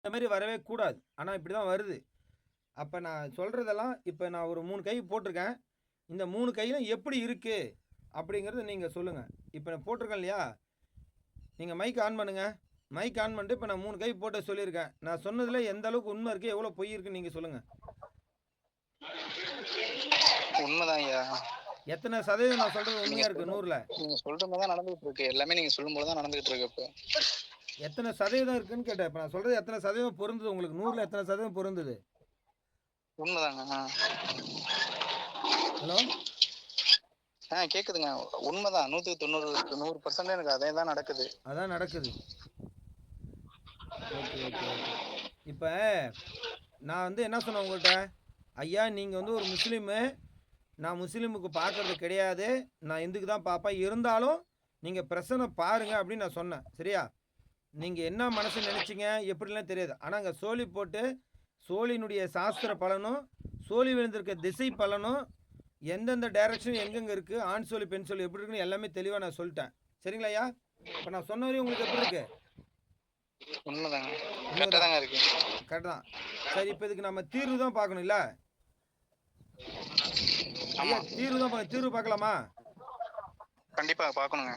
இந்த மாரி வரவே கூடாது. ஆனா இப்படி தான் வருது. அப்ப நான் சொல்றதெல்லாம் இப்ப நான் ஒரு 3 கை போட்டிருக்கேன். இந்த 3 கையிலும் எப்படி இருக்கு? அப்படிங்கிறத நீங்க சொல்லுங்க. இப்ப நான் போட்டிருக்கேன் இல்லையா? நீங்க மைக் ஆன் பண்ணுங்க. மைக் ஆன் பண்ணிட்டு இப்ப நான் 3 கை போட்டு சொல்லியிருக்கேன். நான் சொன்னதுல எந்த அளவுக்கு உண்மை இருக்கு? எவ்வளோ பொய் இருக்குன்னு நீங்க சொல்லுங்க. உண்மைதான் ஐயா. எத்தனை சதவீதம் நான் சொல்றது நீங்க உண்மையா இருக்கு சொல்ற 100ல? நீங்க சொல்ற மாரி தான் நடந்துகிட்டு இருக்கு. எல்லாமே நீங்க சொல்லும்போது தான் நடந்துகிட்டு இருக்கு இப்ப. எத்தனை சதவீதம் இருக்குன்னு கேட்டேன். இப்ப நான் சொல்றது எத்தனை சதவீதம் பொருந்துது உங்களுக்கு? 100ல எத்தனை சதவீதம் பொருந்துது? உண்மைதாங்க. ஹலோ? கேக்குதுங்க. உண்மைதான். 100க்கு 100% எனக்கு அதே தான் நடக்குது. அதான் நடக்குது. Okay, okay, okay. இப்ப நான் வந்து என்ன சொன்னேன் உங்கள்ட்ட? ஐயா நீங்க வந்து ஒரு முஸ்லீமு. நான் முஸ்லீமுக்கு பார்க்கறது கிடையாது. நான் இந்துக்கு தான் பார்ப்பேன். இருந்தாலும் நீங்க பிரசன பாருங்க அப்படின்னு நான் சொன்னேன். சரியா? நீங்க என்ன மனசு நெனச்சீங்க? எப்படிலாம் தெரியாது. ஆனா அங்க சோலி போட்டு, சோலியினுடைய சாஸ்திர பலனும், சோலி விழுந்திருக்க திசை பலனும், எந்தெந்த டைரக்ஷன் எங்கெங்க இருக்கு, ஆண் சோலி, பெண் சோலி எப்படி இருக்குன்னு எல்லாமே தெளிவா நான் சொல்ட்டேன். சரிங்களா ஐயா? இப்ப நான் சொன்ன வரையும் உங்களுக்கு எப்படி இருக்கு? உண்மைதாங்க. கரெக்ட்டா உண்மதான். தாங்க இருக்கு. கரெக்ட் தான். சரி இப்ப இதுக்கு நம்ம தீர்வு தான் பார்க்கணும் இல்ல? ஐயா ஆமா. தீர்வு தான் தீர்வு பார்க்கலாமா? கண்டிப்பா பார்க்கணுங்க.